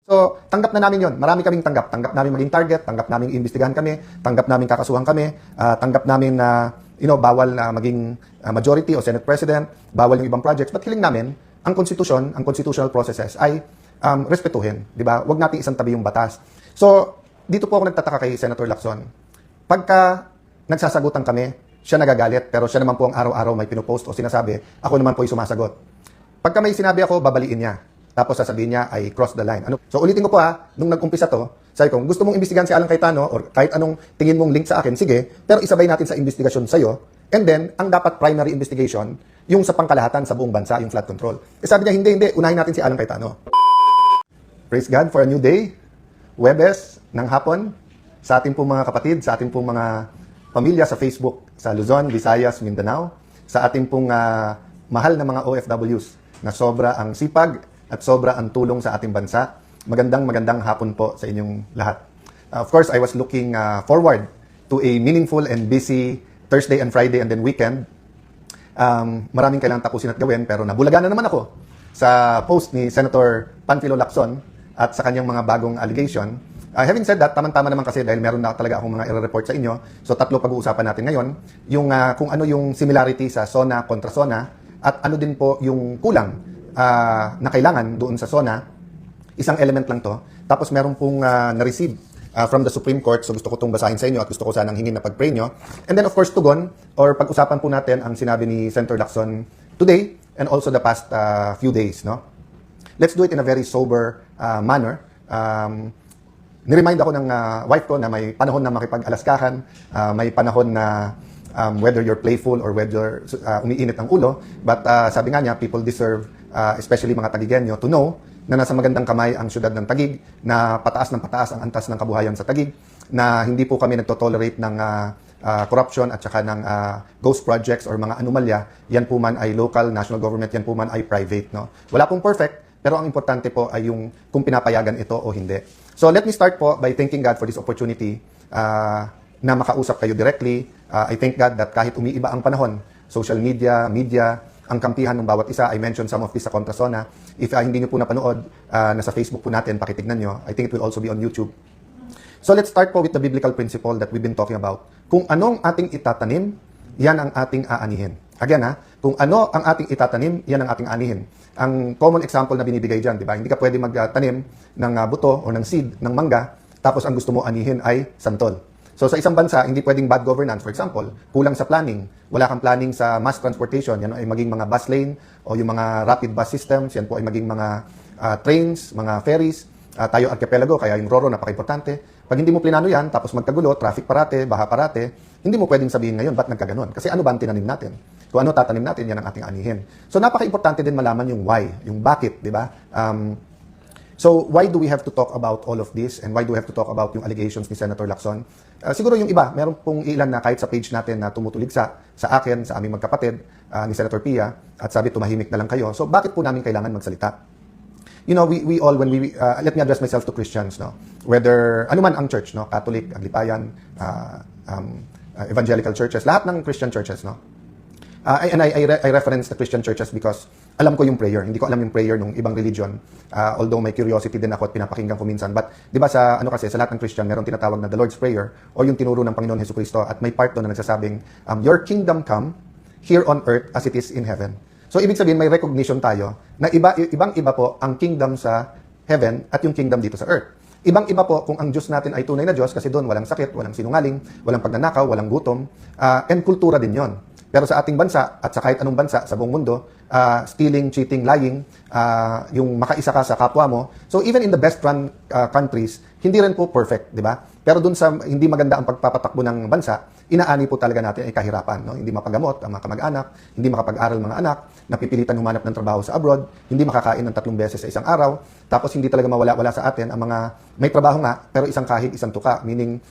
So, tanggap na namin yon. Marami kaming tanggap. Tanggap namin maging target, tanggap namin imbestigahan kami, tanggap namin kakasuhan kami, tanggap namin na bawal na maging majority o Senate President, bawal yung ibang projects. But hiling namin, ang konstitusyon, ang constitutional processes ay respetuhin. Di ba? Huwag natin isang tabi yung batas. So, dito po ako nagtataka kay Senator Lacson. Pagka nagsasagutan kami, siya nagagalit, pero siya naman po ang araw-araw may pinupost o sinasabi, ako naman po yung sumasagot. Pagka may sinabi ako, babaliin niya. Tapos sasabihin niya ay cross the line. So ulitin ko po nung nag-umpisa to, sabi ko, gusto mong imbestigahan si Alan Cayetano or kahit anong tingin mong link sa akin, sige, pero isabay natin sa investigasyon sa'yo. And then, ang dapat primary investigation, yung sa pangkalahatan sa buong bansa, yung flood control. Sabi niya, hindi, unahin natin si Alan Cayetano. Praise God for a new day. Webes ng hapon, sa ating pong mga kapatid, sa ating pong mga pamilya sa Facebook, sa Luzon, Visayas, Mindanao, sa ating pong mahal na mga OFWs na sobra ang sipag at sobra ang tulong sa ating bansa. Magandang hapon po sa inyong lahat. Of course, I was looking forward to a meaningful and busy Thursday and Friday and then weekend. Maraming kailangan tapusin at gawin, pero nabulagan na naman ako sa post ni Senator Panfilo Lacson at sa kanyang mga bagong allegation. Having said that, tamang-tama naman kasi dahil meron na talaga akong mga i-report sa inyo. So 3 pag-uusapan natin ngayon. Yung kung ano yung similarity sa SONA kontra SONA at ano din po yung kulang na kailangan doon sa SONA. Isang element lang to. Tapos meron pong na-receive from the Supreme Court. So gusto ko itong basahin sa inyo at gusto ko sanang hingin na pag-pray nyo. And then of course, tugon or pag-usapan po natin ang sinabi ni Senator Lacson today and also the past few days. No? Let's do it in a very sober manner. Niremind ako ng wife ko na may panahon na makipag-alaskahan, may panahon na whether you're playful or whether umiinit ang ulo. But sabi nga niya, people deserve, especially mga Tagigenyo, to know na nasa magandang kamay ang syudad ng Taguig, na pataas ng pataas ang antas ng kabuhayan sa Taguig, na hindi po kami nagtotolerate ng corruption at saka ng ghost projects or mga anomalya. Yan po man ay local, national government, yan po man ay private. No? Wala pong perfect, pero ang importante po ay yung kung pinapayagan ito o hindi. So let me start po by thanking God for this opportunity na makausap kayo directly. I thank God that kahit umiiba ang panahon, social media, ang kampihan ng bawat isa. I mentioned some of this sa Contra SONA. If hindi nyo po napanood, nasa Facebook po natin, pakitignan nyo. I think it will also be on YouTube. So let's start po with the biblical principle that we've been talking about. Kung anong ating itatanim, yan ang ating aanihin. Again kung ano ang ating itatanim, yan ang ating aanihin. Ang common example na binibigay dyan, di ba? Hindi ka pwede magtanim ng buto o ng seed ng mangga, tapos ang gusto mo anihin ay santol. So sa isang bansa, hindi pwedeng bad governance. For example, kulang sa planning. Wala kang planning sa mass transportation. Yan ay maging mga bus lane o yung mga rapid bus systems. Yan po ay maging mga trains, mga ferries. Tayo archipelago, kaya yung RORO napaka-importante. Pag hindi mo plinano yan, tapos magkagulo, traffic parate, baha parate, hindi mo pwedeng sabihin ngayon, ba't nagkaganon? Kasi ano ba ang tinanim natin? Kung ano tatanim natin, yan ang ating anihin. So napaka-importante din malaman yung why, yung bakit, di ba? So why do we have to talk about all of this and why do we have to talk about yung allegations ni Senator Lacson? Siguro yung iba, meron pong ilan na kahit sa page natin na tumutulig sa akin, sa aming magkapatid, ni Senator Pia, at sabi tumahimik na lang kayo. So bakit po namin kailangan magsalita? You know, we all, when we, let me address myself to Christians, no? Whether, ano man ang church, no? Catholic, Aglipayan, evangelical churches, lahat ng Christian churches, no? I reference the Christian churches because alam ko yung prayer. Hindi ko alam yung prayer ng ibang religion. Although may curiosity din ako at pinapakinggan ko minsan. But, di ba sa lahat ng Christian, meron tinatawag na the Lord's Prayer o yung tinuro ng Panginoon Jesucristo at may part doon na nagsasabing, your kingdom come here on earth as it is in heaven. So, ibig sabihin, may recognition tayo na ibang-iba po ang kingdom sa heaven at yung kingdom dito sa earth. Ibang-iba po kung ang Diyos natin ay tunay na Diyos kasi doon walang sakit, walang sinungaling, walang pagnanakaw, walang gutom, and kultura din yon. Pero sa ating bansa at sa kahit anong bansa sa buong mundo, stealing, cheating, lying, yung makaisa ka sa kapwa mo. So even in the best run countries, hindi rin po perfect, di ba? Pero dun sa hindi maganda ang pagpapatakbo ng bansa, inaani po talaga natin ay kahirapan. No? Hindi mapagamot ang mga kamag-anak, hindi makapag-aral mga anak, napipilitan humanap ng trabaho sa abroad, hindi makakain ng 3 beses sa isang araw, tapos hindi talaga mawala-wala sa atin ang mga may trabaho nga, pero isang kahig, isang tuka. Meaning,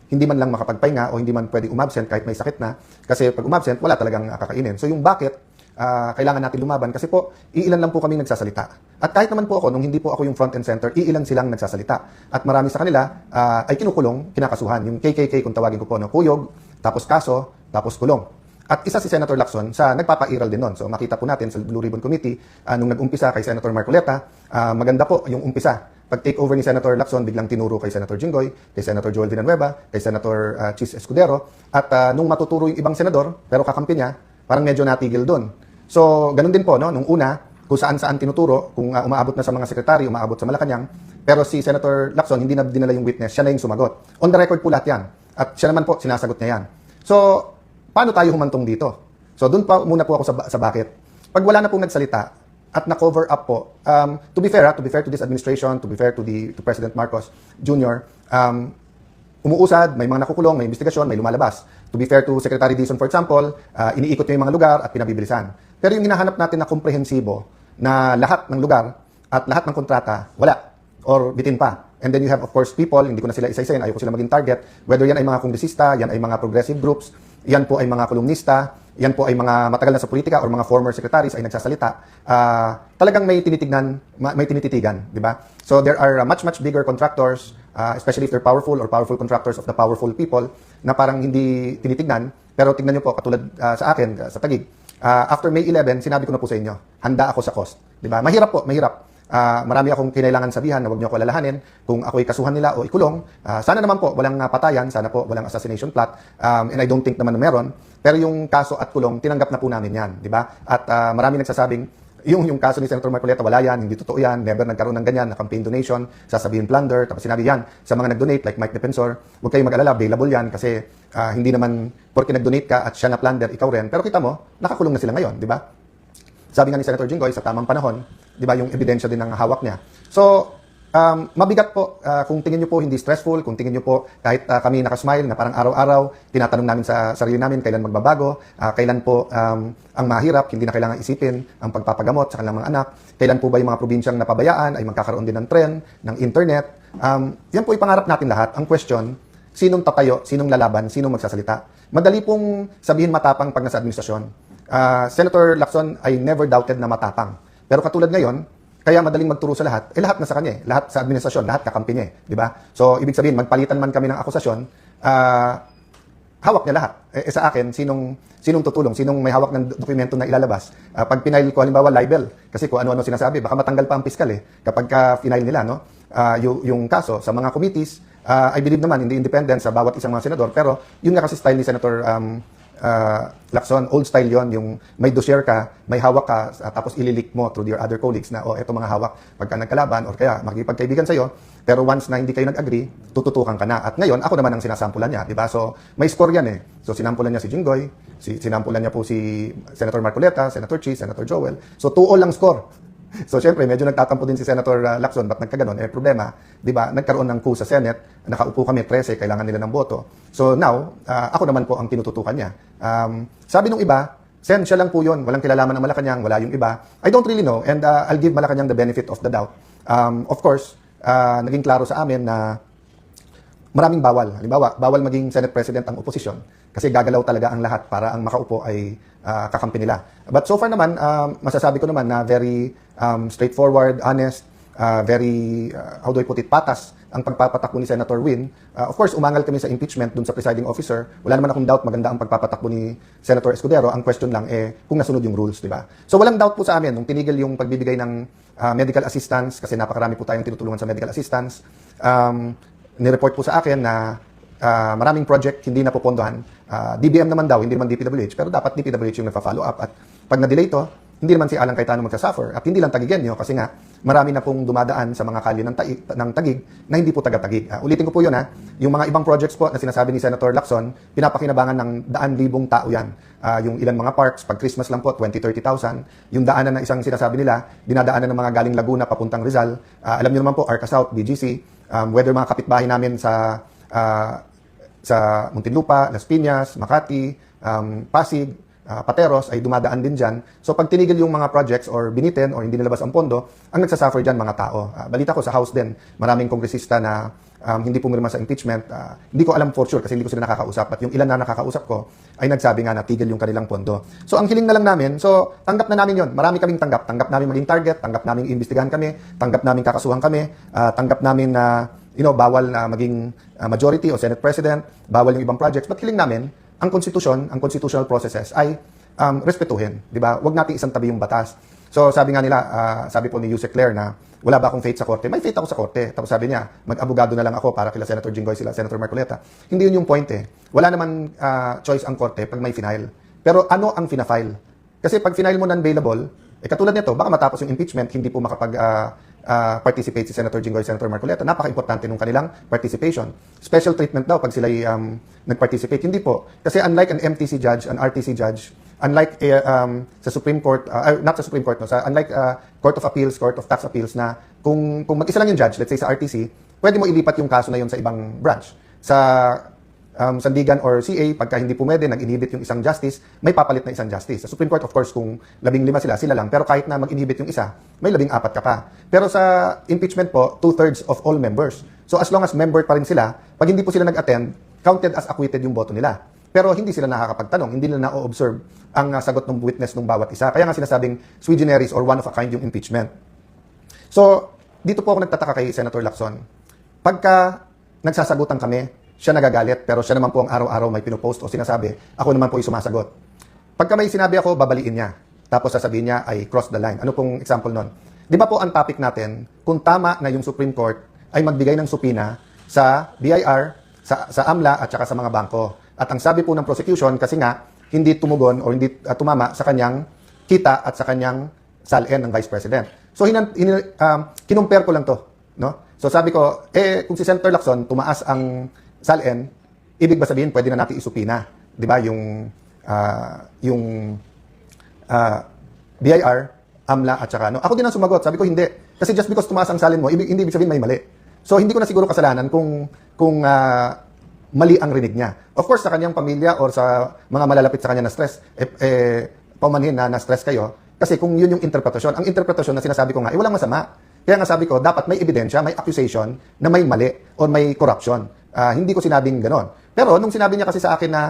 hindi man lang makapagpahinga o hindi man pwedeng umabsent kahit may sakit na. Kasi pag umabsent, wala talagang kakainin. So yung bakit, kailangan natin lumaban kasi po, iilan lang po kaming nagsasalita. At kahit naman po ako, nung hindi po ako yung front and center, iilan silang nagsasalita. At marami sa kanila ay kinukulong, kinakasuhan. Yung KKK, kung tawagin ko po, no, kuyog, tapos kaso, tapos kulong. At isa si Senator Lacson sa nagpapairal din nun. So makita po natin sa Blue Ribbon Committee, nung nag-umpisa kay Senator Marcoleta, maganda po yung umpisa. pag take over ni Senator Lacson, biglang tinuro kay Senator Jinggoy, kay Senator Joel Villanueva, kay Senator Chis Escudero, at nung matuturo yung ibang senador, pero kakampi niya, parang medyo natigil doon. So, ganun din po, no? Nung una, kung saan-saan tinuturo, kung umaabot na sa mga sekretary, umaabot sa Malacanang, pero si Senator Lacson, hindi na dinala yung witness, siya na yung sumagot. On the record po lahat yan. At siya naman po, sinasagot niya yan. So, paano tayo humantong dito? So, doon pa muna po ako sa bakit. Pag wala na pong nagsalita, at na-cover up po, to be fair to this administration, to be fair to President Marcos Jr., umuusad, may mga nakukulong, may investigasyon, may lumalabas. To be fair to Secretary Dizon, for example, iniikot niya yung mga lugar at pinabibilisan. Pero yung hinahanap natin na komprehensibo na lahat ng lugar at lahat ng kontrata, wala. Or bitin pa. And then you have, of course, people, hindi ko na sila isa-isayin, ayaw ko sila maging target, whether yan ay mga kongresista, yan ay mga progressive groups, yan po ay mga kolumnista, yan po ay mga matagal na sa politika or mga former secretaries ay nagsasalita, talagang may tinititigan, di ba? So there are much bigger contractors, especially if they're powerful or powerful contractors of the powerful people, na parang hindi tinitignan. Pero tignan nyo po, katulad sa akin, sa Taguig, after May 11, sinabi ko na po sa inyo, handa ako sa cost. Di ba? Mahirap po, mahirap. Marami akong kinailangan sabihan na huwag niyo ako alalahanin kung ako'y kasuhan nila o ikulong. Sana naman po walang patayan, sana po walang assassination plot, and I don't think naman na meron. Pero yung kaso at kulong, tinanggap na po namin yan, di ba? At marami nagsasabing, yung kaso ni Senator Marcoleta, wala yan, hindi totoo yan, never nagkaroon ng ganyan, na campaign donation, sasabihin plunder, tapos sinabi yan sa mga nag-donate, like Mike Defensor, huwag kayong mag-alala, available yan, kasi hindi naman, porque nag-donate ka at siya na plunder, ikaw rin. Pero kita mo, nakakulong na sila ngayon, di ba? Sabi nga ni Senator Jinggoy, sa tamang panahon, di ba, yung ebidensya din ng hawak niya. So, mabigat po, kung tingin nyo po hindi stressful, kung tingin nyo po kahit kami nakasmile na parang araw-araw, tinatanong namin sa sarili namin kailan magbabago, kailan po ang mahirap, hindi na kailangan isipin ang pagpapagamot sa kanilang mga anak, kailan po ba yung mga probinsyang napabayaan ay magkakaroon din ng tren, ng internet. Yan po ipangarap natin lahat. Ang question, sinong tatayo, sinong lalaban, sinong magsasalita. Madali pong sabihin matapang pag nasa administrasyon. Senator Lacson ay never doubted na matapang. Pero katulad ngayon, kaya madaling magturo sa lahat, lahat na sa kanya, lahat sa administrasyon, lahat kakampi niya, di ba? So, ibig sabihin, magpalitan man kami ng akusasyon, hawak niya lahat. Sa akin, sinong tutulong, sinong may hawak ng dokumento na ilalabas. Pag pinail ko, halimbawa, libel, kasi kung ano-ano sinasabi, baka matanggal pa ang piskal kapag ka-final nila, no? Yung kaso sa mga committees, I believe naman in the independence sa bawat isang mga senador, pero yun nga kasi style ni Senator Lacson, old style yon, yung may dossier ka, may hawak ka, tapos ililik mo through your other colleagues na, eto mga hawak pagka nagkalaban or kaya makikipagkaibigan sa'yo, pero once na hindi kayo nag-agree, tututukan ka na. At ngayon, ako naman ang sinasampulan niya, di ba? So, may score yan So, sinampulan niya si Jinggoy, sinampulan niya po si Senator Marcoleta, Senator Chis, Senator Joel. So, 2-all lang score. So, syempre, medyo nagtatampo din si Senator Lacson, ba't nagkaganon? Problema, di ba? Nagkaroon ng coup sa Senate, nakaupo kami, 13, kailangan nila ng boto. So, now, ako naman po ang tinututukan niya. Sabi nung iba, Sen, siya lang po yun, walang kilalaman ng Malacanang, wala yung iba. I don't really know, and I'll give Malacanang the benefit of the doubt. Of course, naging klaro sa amin na maraming bawal. Halimbawa, bawal maging Senate President ang oposisyon kasi gagalaw talaga ang lahat para ang makaupo ay kakampi nila. But so far naman, masasabi ko naman na very straightforward, honest, very, how do I put it, patas ang pagpapatakbo ni Senator Win. Of course, umangal kami sa impeachment dun sa presiding officer. Wala naman akong doubt, maganda ang pagpapatakbo ni Senator Escudero. Ang question lang kung nasunod yung rules, di ba? So walang doubt po sa amin nung tinigil yung pagbibigay ng medical assistance kasi napakarami po tayong tinutulungan sa medical assistance. Nireport po sa akin na maraming project hindi na popondohan. DBM naman daw, hindi naman DPWH, pero dapat DPWH yung nagpa-follow up. At pag na-delay to, hindi naman si Alan Cayetano magsasuffer. At hindi lang Taguigenyo kasi nga marami na pong dumadaan sa mga kalye ng Taguig na hindi po taga-Taguig. Ulitin ko po yun yung mga ibang projects po na sinasabi ni Senator Lacson, pinapakinabangan ng daan-libong tao yan. Yung ilan mga parks, pag Christmas lang po, 20-30,000. Yung daanan na isang sinasabi nila, dinadaanan ng mga galing Laguna papuntang Rizal. Alam niyo naman po, Arca South, BGC, whether mga kapitbahay namin sa Muntinlupa, Las Piñas, Makati, Pasig, Pateros ay dumadaan din dyan. So pag tinigil yung mga projects or binitin or hindi nilabas ang pondo, ang nagsasuffer dyan mga tao. Balita ko sa House din, maraming kongresista na hindi pumirma sa impeachment. Hindi ko alam for sure kasi hindi ko sila nakakausap. At yung ilan na nakakausap ko ay nagsabi nga na tigil yung kanilang pondo. So ang hiling na lang namin, so tanggap na namin yon. Marami kaming tanggap. Tanggap namin maging target, tanggap namin iimbestigahan kami, tanggap namin kakasuhan kami, tanggap namin na bawal na maging majority o Senate President, bawal yung ibang projects. But hiling namin, ang konstitusyon, ang constitutional processes ay respetuhin, di ba? Huwag nating isang tabi yung batas. So sabi nga nila, sabi po ni Yusek Claire na wala ba akong faith sa korte? May faith ako sa korte. Tapos sabi niya, mag-abogado na lang ako para kila Senator Jinggoy, sila Senator Marcoleta. Hindi yun yung point eh. Wala naman choice ang korte pag may final. Pero ano ang fina-file? Kasi pag final mo non-bailable, katulad nito, baka matapos yung impeachment, hindi po participate si Senator Jinggoy, Senator Marcoleta. Napaka-importante nung kanilang participation. Special treatment daw pag sila nag-participate. Hindi po. Kasi unlike an MTC judge, an RTC judge, unlike sa Supreme Court, not sa Supreme Court, no, unlike Court of Appeals, Court of Tax Appeals na kung mag-isa lang yung judge, let's say sa RTC, pwede mo ilipat yung kaso na yun sa ibang branch. Sa Sandigan or CA, pagka hindi pumwede, nag-inhibit yung isang justice, may papalit na isang justice. Sa Supreme Court, of course, kung 15 sila lang. Pero kahit na mag-inhibit yung isa, may 14 ka pa. Pero sa impeachment po, 2/3 of all members. So as long as member pa rin sila, pag hindi po sila nag-attend, counted as acquitted yung boto nila. Pero hindi sila nakakapagtanong, hindi nila na-observe ang sagot ng witness ng bawat isa. Kaya nga sinasabing sui generis or one of a kind yung impeachment. So, dito po ako nagtataka kay Senator Lacson. Pagka nagsasagutan kami, siya nagagalit, pero siya naman po ang araw-araw may pinopost o sinasabi, ako naman po ay sumasagot. Pagka may sinabi ako, babaliin niya. Tapos sasabihin niya ay cross the line. Ano pong example nun? Di ba po ang topic natin, kung tama na yung Supreme Court ay magbigay ng supina sa BIR, sa AMLA at saka sa mga bangko. At ang sabi po ng prosecution, kasi nga, hindi tumugon o hindi tumama sa kanyang kita at sa kanyang salin ng Vice President. So, kinumpare ko lang to. No? So, sabi ko, kung si Senator Lacson tumaas ang salin, ibig ba sabihin, pwede na natin isupina. Di ba? Yung BIR, AMLA, at saka, no? Ako din ang sumagot. Sabi ko, hindi. Kasi just because tumaas ang salin mo, hindi ibig sabihin may mali. So, hindi ko na siguro kasalanan kung mali ang rinig niya. Of course, sa kanyang pamilya or sa mga malalapit sa kanya na stress, paumanhin na na-stress kayo. Kasi kung yun yung interpretasyon, ang interpretasyon na sinasabi ko nga, walang masama. Kaya nga sabi ko, dapat may ebidensya, may accusation na may mali or may corruption. Hindi ko sinabing ganon. Pero nung sinabi niya kasi sa akin na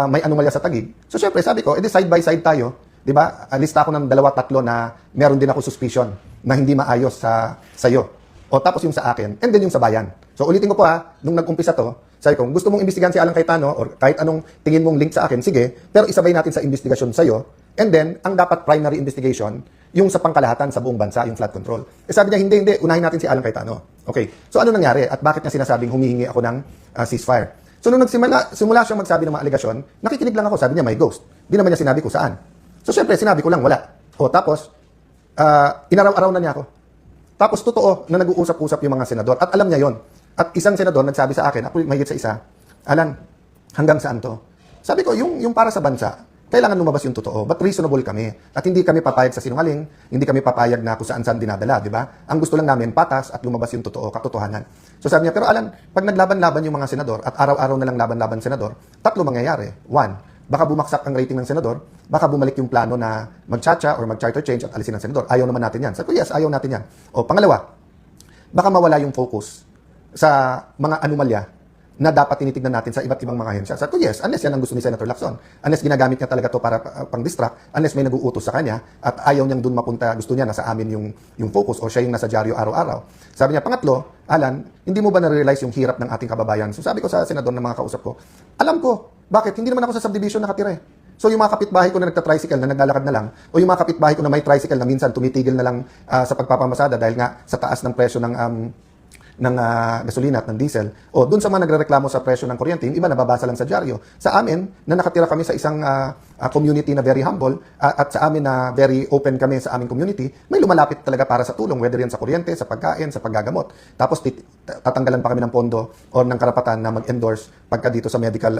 may anomalya sa Taguig, so syempre sabi ko, edi side by side tayo. Diba? Lista ako ng 2-3 na meron din ako suspicion na hindi maayos sa iyo. O tapos yung sa akin, and then yung sa bayan. So ulitin ko po nung nag-umpisa to, sabi ko, gusto mong imbestigahan si Alan Cayetano or kahit anong tingin mong link sa akin, sige, pero isabay natin sa investigasyon sa iyo. And then, ang dapat primary investigation, yung sa pangkalahatan sa buong bansa, yung flood control. Sabi niya, hindi, unahin natin si Alan Cayetano. Okay, so ano nangyari at bakit niya sinasabing humihingi ako ng ceasefire? So nung simula siyang magsabi ng mga alegasyon, nakikinig lang ako, sabi niya may ghost. Di naman niya sinabi kung saan. So syempre, sinabi ko lang, wala. O tapos, inaraw-araw na niya ako. Tapos totoo na nag-uusap-usap yung mga senador at alam niya yon. At isang senador nagsabi sa akin, ako mahigit sa isa, Alan, hanggang saan to? Sabi ko, yung para sa bansa, kailangan lumabas yung totoo. But reasonable kami. At hindi kami papayag sa sinungaling, hindi kami papayag na kung saan-saan dinadala, di ba? Ang gusto lang namin, patas at lumabas yung totoo, katotohanan. So sabi niya, pero Alan, pag naglaban-laban yung mga senador at araw-araw na lang laban-laban senador, 3 mangyayari. 1, baka bumaksak ang rating ng senador, baka bumalik yung plano na mag-chacha or mag-charter change at alisin ng senador. Ayaw naman natin yan. Sabi ko, yes, ayaw natin yan. O pangalawa, baka mawala yung focus sa mga anomalya na dapat tinitignan natin sa iba't ibang mga ahensya. Sabi ko, yes, unless yan ang gusto ni Senator Lacson. Unless ginagamit niya talaga to para pang-distract, unless may nag-uutos sa kanya at ayaw niyang dun mapunta, gusto niya nasa amin yung focus o siya yung nasa dyaryo araw-araw. Sabi niya, pangatlo, Alan, hindi mo ba na-realize yung hirap ng ating kababayan? So sabi ko sa senador na mga kausap ko, alam ko, bakit? Hindi naman ako sa subdivision nakatira eh. So yung mga kapitbahay ko na nagta-tricycle na naglalakad na lang, o yung mga kapitbahay ko na may tricycle na minsan tumitigil na lang sa pagpapamasada dahil nga sa taas ng presyo ng gasolina at ng diesel. O doon sa mga nagrereklamo sa presyo ng kuryente, yung iba nababasa lang sa dyaryo. Sa amin, na nakatira kami sa isang community na very humble, at sa amin na very open kami sa aming community, may lumalapit talaga para sa tulong, whether yan sa kuryente, sa pagkain, sa paggagamot. Tapos tatanggalan pa kami ng pondo o ng karapatan na mag-endorse pagka dito sa medical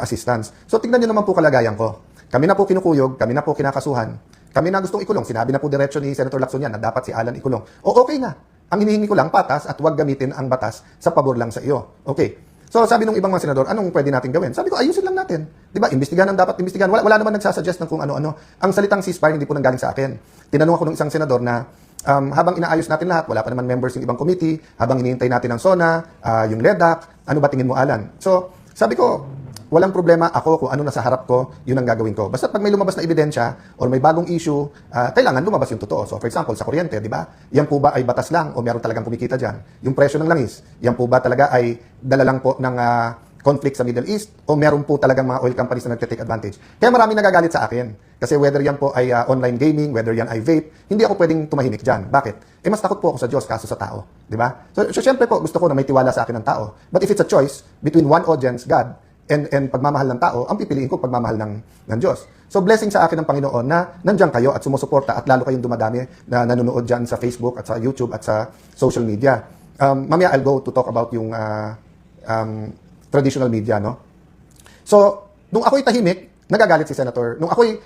assistance. So tignan nyo naman po kalagayan ko. Kami na po kinukuyog, kami na po kinakasuhan, kami na gustong ikulong. Sinabi na po diretso ni Senator Lacson yan na dapat si Alan ikulong. O okay na. Ang hinihingi ko lang, patas at huwag gamitin ang batas sa pabor lang sa iyo. Okay. So sabi ng ibang mga senador, anong pwede natin gawin? Sabi ko, ayusin lang natin. Di ba? Imbestigahan ang dapat imbestigahan. Wala naman nagsasuggest ng kung ano-ano. Ang salitang ceasefire hindi po nanggaling sa akin. Tinanong ako ng isang senador na habang inaayos natin lahat, wala pa naman members yung ibang committee, habang hinihintay natin ang SONA, yung LEDAC, ano ba tingin mo, Alan? So sabi ko, walang problema ako kung ano nasa harap ko, yun ang gagawin ko. Basta pag may lumabas na ebidensya or may bagong issue, kailangan lumabas yung totoo. So for example, sa kuryente, di ba? Yan po ba ay batas lang o meron talagang kumikita dyan? Yung presyo ng langis, yan po ba talaga ay dala lang po ng conflict sa Middle East o meron po talagang mga oil companies na nagte-take advantage. Kaya marami nagagalit sa akin. Kasi whether yan po ay online gaming, whether yan ay vape, hindi ako pwedeng tumahimik dyan. Bakit? Mas takot po ako sa Diyos kaso sa tao. Di ba? So syempre po, gusto ko na may tiwala sa akin ng tao. But if it's a choice between one audience, God, and pagmamahal ng tao, ang pipiliin ko pagmamahal ng Diyos. So blessing sa akin ng Panginoon na nandiyan kayo at sumusuporta at lalo kayong dumadami na nanonood dyan sa Facebook at sa YouTube at sa social media. Mamaya I'll go to talk about yung traditional media, no? So, nung ako'y tahimik, nagagalit si Senator. Nung ako'y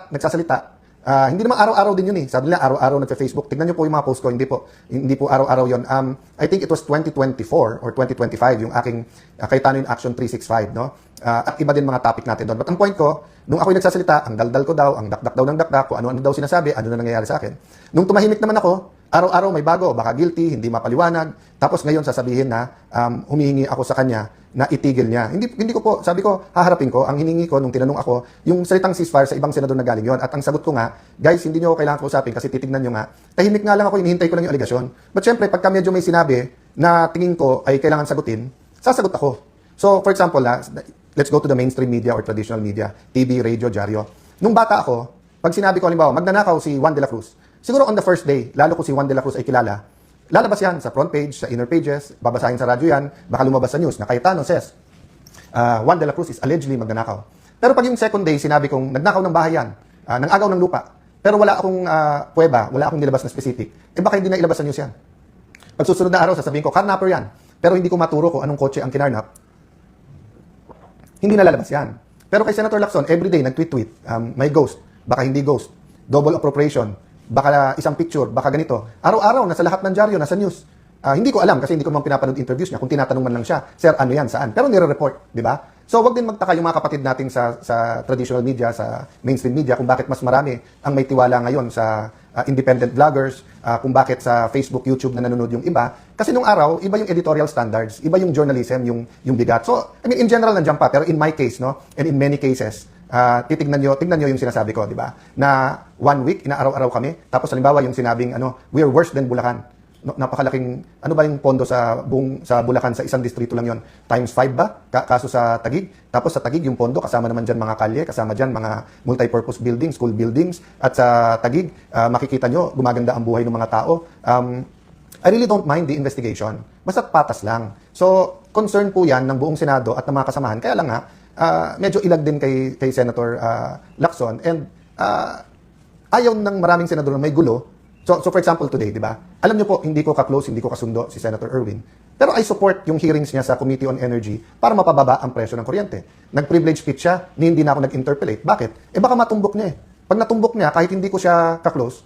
nagsasalita, hindi naman araw-araw din yun eh. Sabi nila, araw-araw nagsa-Facebook. Tignan nyo po yung mga post ko. Hindi po araw-araw yun. I think it was 2024 or 2025 yung aking Cayetano in Action 365, no? At iba din mga topic natin doon. But ang point ko, nung ako'y nagsasalita, ang daldal ko daw, ang dakdak daw ng dakdak, kung ano-ano daw sinasabi, ano na nangyayari sa akin. Nung tumahimik naman ako, araw-araw may bago, baka guilty, hindi mapaliwanag. Tapos ngayon sasabihin na humihingi ako sa kanya na itigil niya. Hindi ko po, sabi ko, haharapin ko. Ang hiningi ko nung tinanong ako, yung salitang ceasefire sa ibang senador na galing yon. At ang sagot ko nga, guys, hindi niyo ako kailangan kausapin kasi titignan niyo nga. Tahimik nga lang ako, hinihintay ko lang yung aligasyon. But syempre, pagka medyo may sinabi na tingin ko ay kailangan sagutin, sasagot ako. So, for example, let's go to the mainstream media or traditional media, TV, radio, dyaryo. Nung bata ako, pag sinabi ko, halimbawa, magnanakaw si Juan de la Cruz, siguro on the first day, lalo ko si Juan de la Cruz ay kilala, lalabas yan sa front page, sa inner pages, babasahin sa radyo yan, baka lumabas sa news na Cayetano says, Juan de la Cruz is allegedly magnanakaw. Pero pag yung second day, sinabi kong nagnakaw ng bahay yan, nang agaw ng lupa, pero wala akong pweba, wala akong nilabas na specific, baka hindi na ilabas sa news yan. Pag susunod na araw, sasabihin ko, carnapper yan, pero hindi ko maturo kung anong kotse ang kinarnap, hindi na lalabas yan. Pero kay Senator Lacson, everyday nag-tweet-tweet, may ghost, baka hindi ghost, double appropriation, baka isang picture, baka ganito. Araw-araw, nasa lahat ng dyaryo, nasa news. Hindi ko alam kasi hindi ko naman pinapanood interviews niya. Kung tinatanong man lang siya, sir, ano yan, saan? Pero nire-report, di ba? So, wag din magtaka yung mga kapatid natin sa traditional media, sa mainstream media, kung bakit mas marami ang may tiwala ngayon sa independent vloggers, kung bakit sa Facebook, YouTube na nanonood yung iba. Kasi nung araw, iba yung editorial standards, iba yung journalism, yung bigat. So, I mean, in general, nandiyan pa. Pero in my case, no, and in many cases, tingnan nyo yung sinasabi ko, di ba? Na 1 week, inaaraw-araw kami. Tapos halimbawa yung sinabing, we are worse than Bulacan. No, napakalaking, ano ba yung pondo sa Bulacan, sa isang distrito lang yon, times 5 ba? Kaso sa Taguig. Tapos sa Taguig, yung pondo, kasama naman dyan mga kalye, kasama dyan mga multi-purpose buildings, school buildings. At sa Taguig, makikita nyo, gumaganda ang buhay ng mga tao. I really don't mind the investigation. Basta't patas lang. So, concern po yan ng buong Senado at ng mga kasamahan. Kaya lang nga, medyo ilag din kay Senator Lacson. And ayaw ng maraming senador na may gulo. So for example today, di ba? Alam niyo po, hindi ko ka-close, hindi ko kasundo si Senator Erwin. Pero I support yung hearings niya sa Committee on Energy para mapababa ang presyo ng kuryente. Nag-privilege speech siya, hindi na ako nag-interpellate. Bakit? Baka matumbok niya eh. Pag natumbok niya, kahit hindi ko siya ka-close,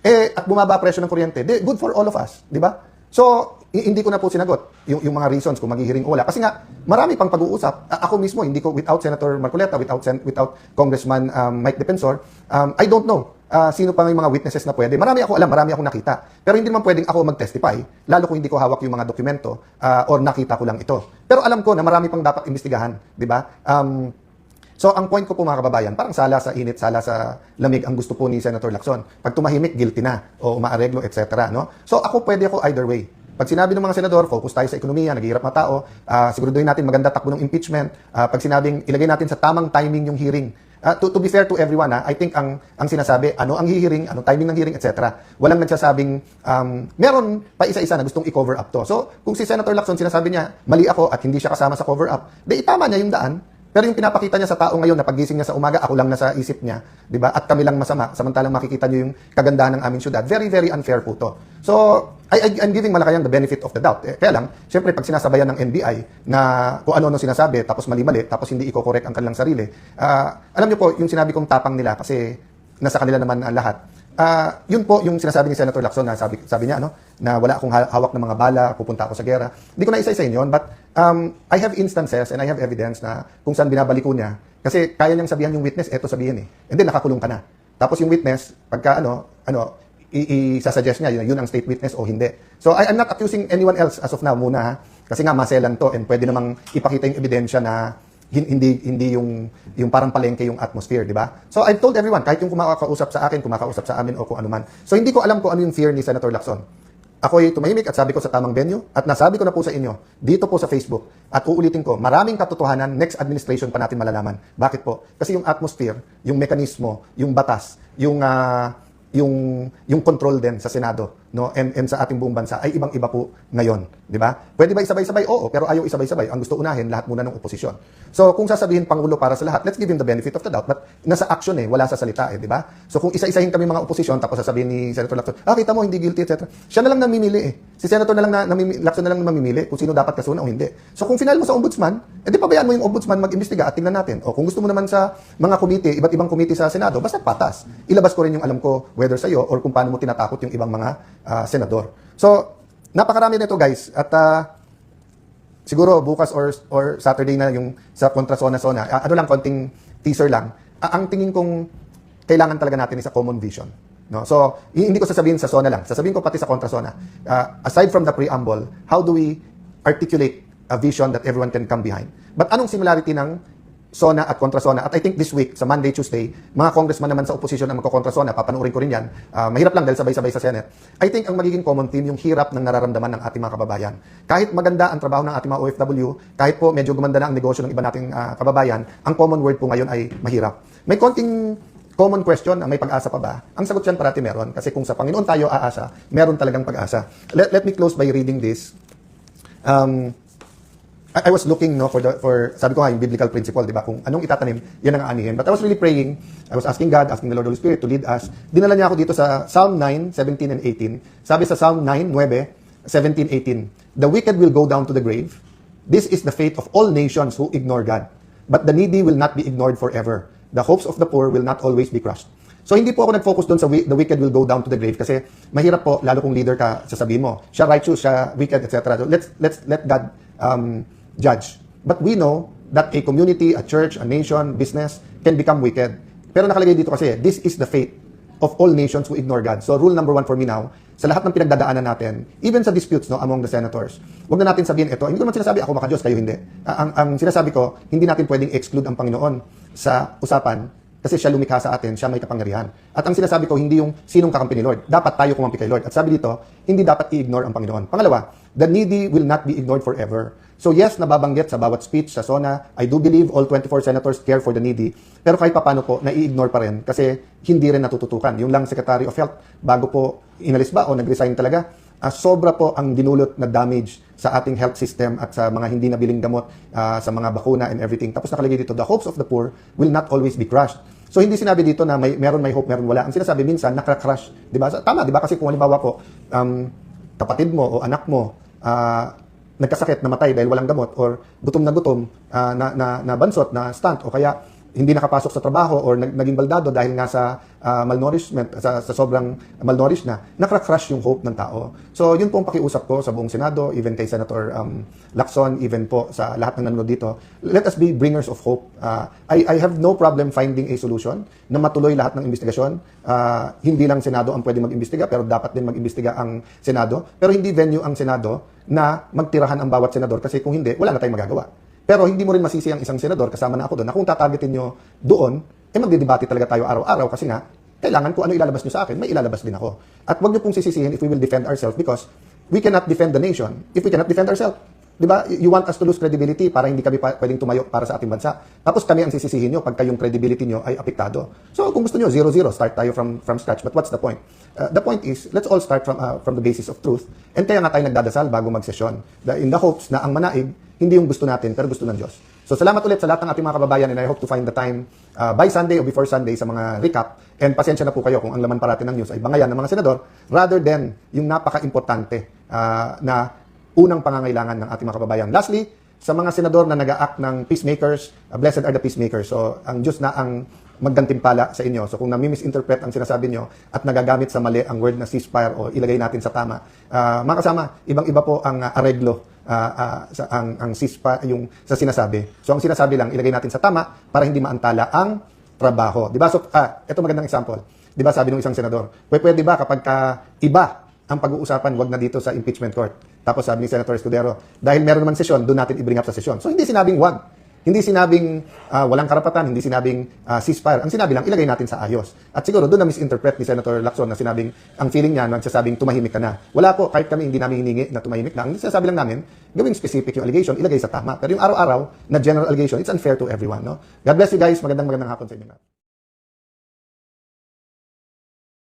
at bumaba ang presyo ng kuryente, good for all of us, di ba? So, hindi ko na po sinagot yung mga reasons kung maghihiring o wala. Kasi nga, marami pang pag-uusap. Ako mismo, hindi ko, without Senator Marcoleta, without Congressman Mike Defensor, I don't know sino pa yung mga witnesses na pwede. Marami ako alam, marami akong nakita. Pero hindi naman pwedeng ako mag-testify, lalo kung hindi ko hawak yung mga dokumento or nakita ko lang ito. Pero alam ko na marami pang dapat imbestigahan, di ba? So, ang point ko po mga kababayan, parang sala sa init, sala sa lamig ang gusto po ni Senator Lacson. Pag tumahimik, guilty na, o umaareglo, etc. No? So, pwede ako either way. Pag sinabi ng mga senador, focus tayo sa ekonomiya, naghihirap na tao, siguraduhin natin maganda takbo ng impeachment. Pag sinabing, ilagay natin sa tamang timing yung hearing. To be fair to everyone, I think ang sinasabi, ano ang hihiring, ano timing ng hearing, etc. Walang nagsasabing, meron pa isa-isa na gustong i-cover up to. So, kung si Senator Lacson sinasabi niya, mali ako at hindi siya kasama sa cover up, itama niya yung daan. Pero yung pinapakita niya sa tao ngayon na paggising niya sa umaga, ako lang nasa isip niya, di ba? At kami lang masama, samantalang makikita niyo yung kagandahan ng aming syudad. Very, very unfair po to. So, I'm giving Malacañang the benefit of the doubt. Kaya lang, syempre, pag sinasabayan ng NBI na kung ano-ano sinasabi, tapos mali-mali, tapos hindi i-correct ang kanilang sarili, alam niyo po, yung sinabi kong tapang nila, kasi nasa kanila naman ang lahat, yun po yung sinasabi ni Senator Lacson na sabi niya na wala akong hawak ng mga bala, pupunta ako sa gera. Hindi ko na isa-isa yun, but I have instances and I have evidence na kung saan binabaliko niya. Kasi kaya niyang sabihan yung witness, eto sabihin eh. And then nakakulong ka na. Tapos yung witness, pagka isasuggest niya, yun ang state witness o hindi. So I'm not accusing anyone else as of now muna ha. Kasi nga maselan to and pwede namang ipakita yung ebidensya na hindi yung parang palengke yung atmosphere, di ba? So I've told everyone, kahit yung kumakausap sa akin, kumakausap sa amin o kung ano man. So hindi ko alam kung ano yung fear ni Senator Lacson. ako'y tumahimik at sabi ko sa tamang venue at nasabi ko na po sa inyo dito po sa Facebook at uulitin ko, maraming katotohanan next administration pa natin malalaman. Bakit po? Kasi yung atmosphere, yung mekanismo, yung batas, yung control din sa Senado, no, and sa ating buong bansa ay ibang-iba po ngayon, di ba? Pwede ba isabay-sabay? Oo, pero ayaw isabay-sabay. Ang gusto unahin lahat muna ng oposisyon. So, kung sasabihin pangulo para sa lahat, let's give him the benefit of the doubt. But nasa action wala sa salita di ba? So, kung isa-isahin kami mga oposisyon tapos sasabihin ni Senator Lacson, kita mo hindi guilty, etc. Siya na lang namimili Si Senator na lang Lacson na lang mamimili kung sino dapat kasuhan o hindi. So, kung final mo sa ombudsman, edi pabayaan mo yung ombudsman mag-imbestiga at tingnan natin. O kung gusto mo naman sa mga komite, iba't ibang komite sa Senado, basta patas. Ilabas ko rin yung alam ko whether sa'yo or kung paano mo tinatakot yung ibang mga senador. So, napakarami nito guys. At siguro bukas or Saturday na yung sa kontra Sona. Konting teaser lang. Ang tingin kong kailangan talaga natin is a common vision. No? So, hindi ko sasabihin sa Sona lang. Sasabihin ko pati sa kontra Sona. Aside from the preamble, how do we articulate a vision that everyone can come behind? But anong similarity ng Sona at kontra Sona? At I think this week, sa Monday, Tuesday, mga congressman naman sa opposition na magko-kontra Sona, papanoorin ko rin yan. Mahirap lang dahil sabay-sabay sa Senate. I think ang magiging common theme, yung hirap ng nararamdaman ng ating mga kababayan. Kahit maganda ang trabaho ng ating mga OFW, kahit po medyo gumanda na ang negosyo ng iba nating kababayan, ang common word po ngayon ay mahirap. May konting common question, may pag-asa pa ba? Ang sagot yan parati meron. Kasi kung sa Panginoon tayo aasa, meron talagang pag-asa. Let me close by reading this. I was looking for sabi ko nga yung biblical principle, di ba? Kung anong itatanim, yan ang aanihin. But I was really praying. I was asking God, asking the Lord Holy Spirit to lead us. Dinala niya ako dito sa Psalm 9, 17 and 18. Sabi sa Psalm 9, 9, 17, 18. The wicked will go down to the grave. This is the fate of all nations who ignore God. But the needy will not be ignored forever. The hopes of the poor will not always be crushed. So hindi po ako nag-focus doon sa the wicked will go down to the grave kasi mahirap po, lalo kung leader ka, sasabihin mo, siya righteous, siya wicked, etc. So let's let God judge. But we know that a community, a church, a nation, business can become wicked. Pero nakalagay dito kasi, this is the fate of all nations who ignore God. So rule number 1 for me now, sa lahat ng pinagdadaanan natin, even sa disputes among the senators, huwag na natin sabihin ito, hindi ko naman sinasabi ako maka-Diyos, kayo hindi. Ang sinasabi ko, hindi natin pwedeng exclude ang Panginoon sa usapan kasi siya lumikha sa atin, siya may kapangyarihan. At ang sinasabi ko, hindi yung sinong kakampi ni Lord. Dapat tayo kumampi kay Lord. At sabi dito, hindi dapat i-ignore ang Panginoon. Pangalawa, the needy will not be ignored forever. So yes, nababanggit sa bawat speech sa Sona, I do believe all 24 senators care for the needy. Pero kahit papano po, nai-ignore pa rin kasi hindi rin natututukan. Yung lang Secretary of Health, bago po inalis ba o nag-resign talaga, sobra po ang dinulot na damage sa ating health system at sa mga hindi nabiling gamot, sa mga bakuna and everything. Tapos nakalagay dito, the hopes of the poor will not always be crushed. So hindi sinabi dito na meron may hope, meron wala. Ang sinasabi minsan, nakra-crush. Diba? Tama, diba? Kasi kung halimbawa po, kapatid mo o anak mo, nagkasakit, namatay dahil walang gamot, or gutom na bansot, na stunt, o kaya hindi nakapasok sa trabaho or naging baldado dahil nga sa malnourishment, sa sobrang malnourished na, nakra-crush yung hope ng tao. So, yun po ang pakiusap ko sa buong Senado, even kay Senator Lacson, even po sa lahat ng nanonood dito. Let us be bringers of hope. I have no problem finding a solution na matuloy lahat ng investigasyon. Hindi lang Senado ang pwede mag-imbestiga, pero dapat din mag-imbestiga ang Senado. Pero hindi venue ang Senado na magtirahan ang bawat senador kasi kung hindi, wala na tayong magagawa. Pero hindi mo rin masisi ang isang senador, kasama na ako doon, na kung tatargetin nyo doon, magdidebate talaga tayo araw-araw kasi nga, kailangan kung ano ilalabas nyo sa akin, may ilalabas din ako. At wag nyo pong sisisihin if we will defend ourselves because we cannot defend the nation if we cannot defend ourselves. Diba? You want us to lose credibility para hindi kami pwedeng tumayo para sa ating bansa. Tapos kami ang sisisihin nyo pagka yung credibility nyo ay apektado. So kung gusto nyo, 0-0, start tayo from scratch. But what's the point? The point is, let's all start from the basis of truth. And kaya nga tayo nagdadasal bago magsesyon. In the hopes na ang manaig, hindi yung gusto natin, pero gusto ng Diyos. So salamat ulit sa lahat ng ating mga kababayan and I hope to find the time by Sunday or before Sunday sa mga recap. And pasensya na po kayo kung ang laman parati ng news ay bangayan ng mga senador rather than yung napaka-importante na unang pangangailangan ng ating mga kababayan. Lastly, sa mga senador na nag-a-act ng peacemakers, blessed are the peacemakers. So ang Diyos na ang maggantimpala sa inyo. So kung nami-misinterpret ang sinasabi nyo at nagagamit sa mali ang word na ceasefire o ilagay natin sa tama, mga kasama, ibang-iba po ang areglo ang ceasefire yung sa sinasabi. So ang sinasabi lang, ilagay natin sa tama para hindi maantala ang trabaho. Diba? So, ito magandang example. Diba sabi ng isang senador, pwede ba kapag iba ang pag-uusapan, wag na dito sa impeachment court. Tapos sabi ni Senator Escudero, dahil meron naman sesyon, doon natin i-bring up sa sesyon. So hindi sinabing wag. Hindi sinabing walang karapatan, hindi sinabing ceasefire. Ang sinabi lang, ilagay natin sa ayos. At siguro doon na misinterpret ni Senator Lacson na sinabing, ang feeling niya, nagsasabing tumahimik ka na. Wala po, kahit kami hindi namin hiningi na tumahimik na. Ang sinasabi lang namin, gawing specific yung allegation, ilagay sa tama. Pero yung araw-araw na general allegation, it's unfair to everyone. No? God bless you guys. Magandang hapon sa inyo.